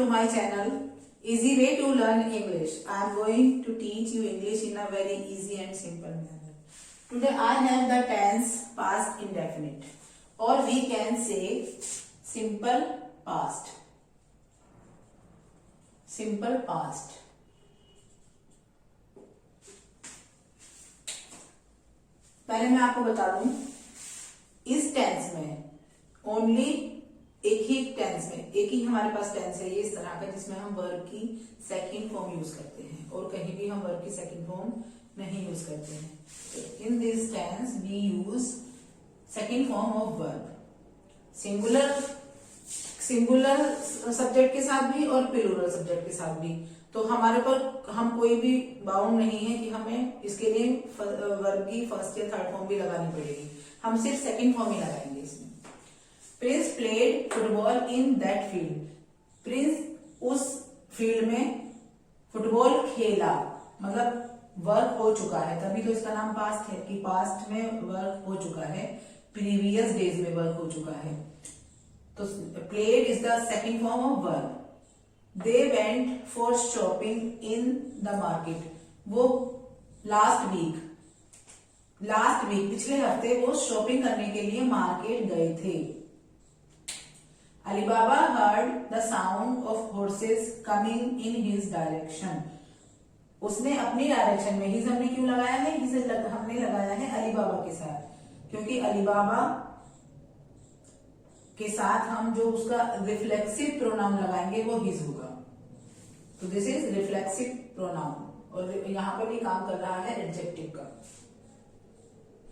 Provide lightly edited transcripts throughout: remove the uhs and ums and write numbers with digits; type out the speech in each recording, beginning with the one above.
my channel Easy Way to Learn English. I am going to teach you English in a very easy and simple manner. Today I have the tense past indefinite, or we can say simple past. Simple past. पहले मैं आपको बता दूं, इस tense में only एक ही tense में एक ही हमारे पास टेंस है ये इस तरह का, जिसमें हम वर्ब की सेकंड फॉर्म यूज करते हैं और कहीं भी हम वर्ब की सेकंड फॉर्म नहीं यूज करते हैं. In this tense we use second form of verb, singular subject के साथ भी और प्लूरल सब्जेक्ट के साथ भी. तो हमारे पर हम कोई भी बाउंड नहीं है कि हमें इसके लिए वर्ब की फर्स्ट या थर्ड फॉर्म भी लगानी पड़ेगी. हम सिर्फ सेकंड फॉर्म ही लगाएंगे इसमें. Prince played football in that field. Prince उस फील्ड में फुटबॉल खेला, मतलब वर्क हो चुका है, तभी तो इसका नाम पास्ट है कि पास्ट में वर्क हो चुका है, प्रीवियस डेज में वर्क हो चुका है. तो played is the second form of verb. They went for shopping in the market. वो लास्ट वीक पिछले हफ्ते वो शॉपिंग करने के लिए मार्केट गए थे. Alibaba heard the sound of horses coming in his direction. उसने अपनी डायरेक्शन में, हिज हमने क्यों लगाया है, हिज हमने लगाया है अलीबाबा के साथ, क्योंकि अलीबाबा के साथ हम जो उसका रिफ्लेक्सिव प्रोनाउन लगाएंगे वो हिज होगा. तो दिस इज रिफ्लेक्सिव प्रोनाउन, और यहां पर भी काम कर रहा है एडजेक्टिव का.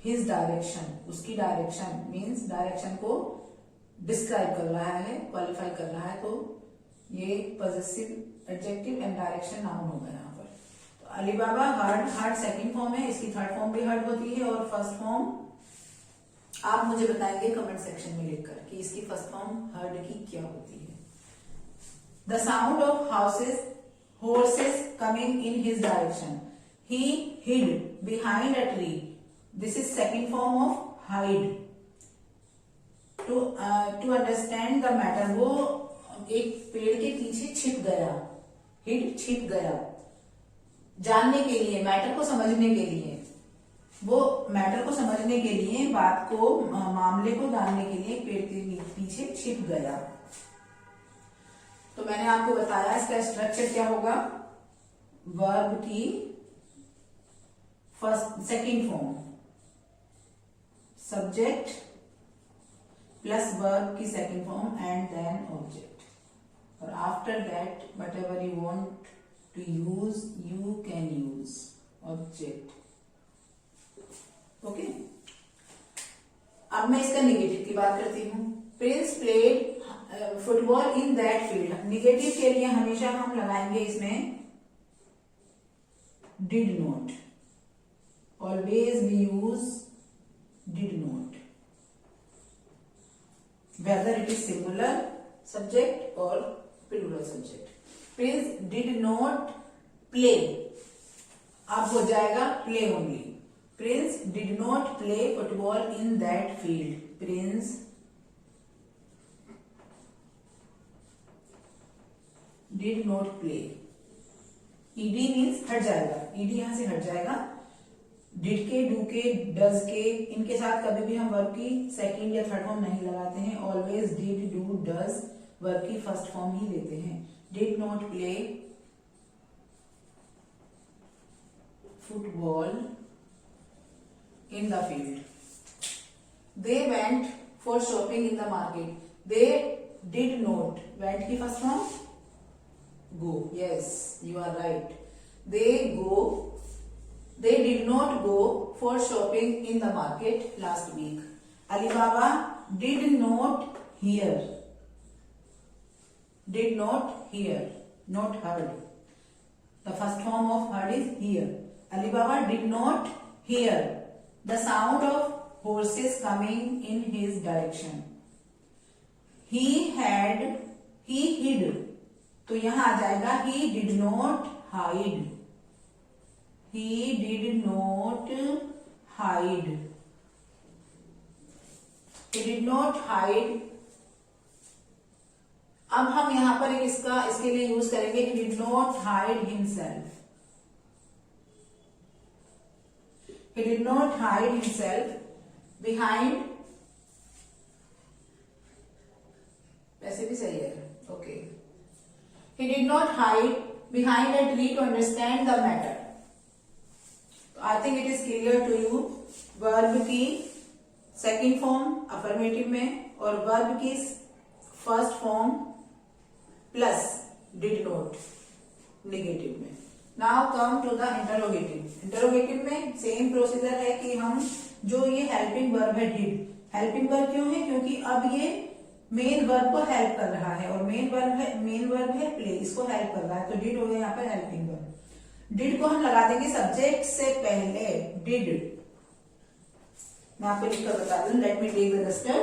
हिज डायरेक्शन, उसकी डायरेक्शन मीन्स डायरेक्शन को डिस्क्राइब कर रहा है, क्वालिफाई कर रहा है, तो ये possessive adjective and direction noun होगा यहाँ पर. तो अलीबाबा हर्ड सेकंड फॉर्म है, इसकी थर्ड फॉर्म भी हर्ड होती है, और फर्स्ट फॉर्म आप मुझे बताएंगे कमेंट सेक्शन में लिखकर कि इसकी फर्स्ट फॉर्म हर्ड की क्या होती है. The sound of horses coming in his direction. He hid behind a tree. This is second form of hide. To understand the matter, वो एक पेड़ के पीछे छिप गया. हिड छिप गया, जानने के लिए, मैटर को समझने के लिए. वो मैटर को समझने के लिए, बात को, मामले को जानने के लिए पेड़ के पीछे छिप गया. तो मैंने आपको बताया इसका स्ट्रक्चर क्या होगा. वर्ब की second form, subject plus verb की second form and then object, और after that whatever you want to use you can use object. Okay, अब मैं इसका निगेटिव की बात करती हूँ. Prince played football in that field. Negative के लिए हमेशा हम लगाएंगे इसमें did not. Always we use did not, whether it is singular subject or plural subject. Prince did not play. अब हो जाएगा play only. Prince did not play football in that field. Prince did not play. ed means हट जाएगा, ed यहां से हट जाएगा. Did के, डू के, डज के, इनके साथ कभी भी हम वर्ब की सेकंड या थर्ड फॉर्म नहीं लगाते हैं. Always did, do, does verb की फर्स्ट फॉर्म ही लेते हैं. Did not play football in the field. They went for shopping in the market. They did not, went की first form go. Yes, you are right. They did not go for shopping in the market last week. Alibaba did not hear. Did not hear, not heard. The first form of heard is hear. Alibaba did not hear the sound of horses coming in his direction. He hid. तो यहां आ जाएगा he did not hide. He did not hide. He did not hide अब हम यहाँ पर इसके लिए use करेंगे he did not hide himself. He did not hide himself behind. वैसे भी सही है. Okay. He did not hide behind a tree to understand the matter. I think it is clear to you. Verb की second form affirmative में और verb की first form plus did not negative में. Now come to the interrogative. Interrogative में same procedure है कि हम जो ये हेल्पिंग वर्ब है डिड, हेल्पिंग वर्ब क्यों है? क्योंकि अब ये मेन वर्ब को हेल्प कर रहा है और मेन वर्ब है प्ले, इसको हेल्प कर रहा है, तो डिड हो गया यहाँ पर हेल्पिंग वर्ब. डिड को हम लगा देंगे सब्जेक्ट से पहले. डिड मैं आपको लिखकर बता दूं. Let me take the duster.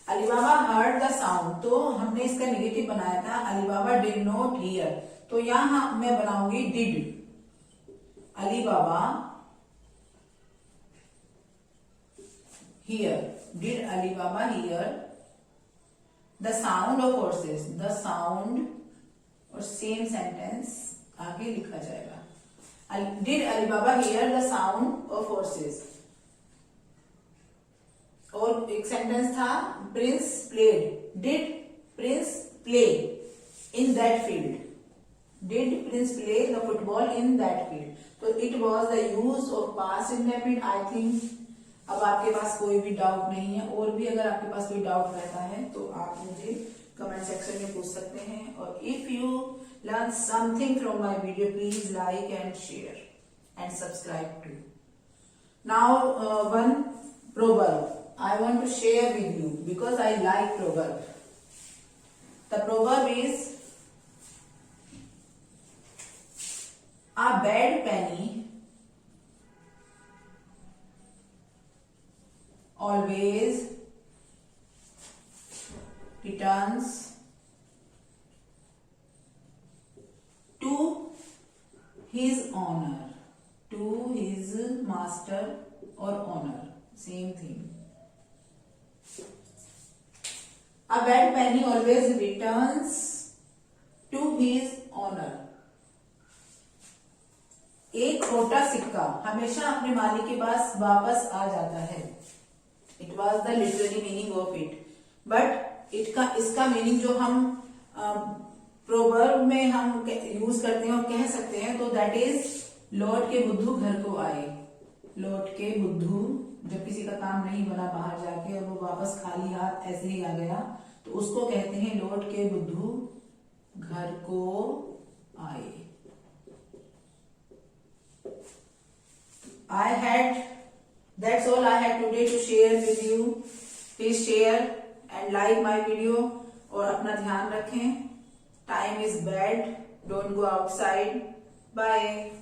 Ali Baba heard the sound, तो हमने इसका नेगेटिव बनाया था. अलीबाबा डिड नॉट हियर, तो यहां मैं बनाऊंगी did. Ali Baba hear, did Ali Baba hear the sound of horses. The sound और सेम सेंटेंस आगे लिखा जाएगा. Did Ali Baba hear the sound of horses. और एक सेंटेंस था prince played. Did prince play in that field. Did prince play the football in that field. तो it was the use of past indefinite. I think अब आपके पास कोई भी doubt नहीं है. और भी अगर आपके पास कोई डाउट रहता है तो आप मुझे कमेंट सेक्शन में पूछ सकते हैं. और if you learn something from my video, please like and share and subscribe too. Now one proverb I want to share with you because I like proverb. The proverb is a bad penny always returns to his owner. To his master or owner, same thing. A bad penny always returns to his owner. एक खोटा सिक्का हमेशा अपने मालिक के पास वापस आ जाता है. It was the literary meaning of it, but इसका मीनिंग जो हम प्रोवर्ब में हम यूज करते हैं और कह सकते हैं, तो दैट इज लौट के बुद्धू घर को आए. लौट के बुद्धू, जब किसी का काम नहीं बना बाहर जाके और वो वापस खाली हाथ ऐसे ही आ गया, तो उसको कहते हैं लौट के बुद्धू घर को आए. That's all I had today to share with you. Please share and like my video. और अपना ध्यान रखें. Time is bad. Don't go outside. Bye.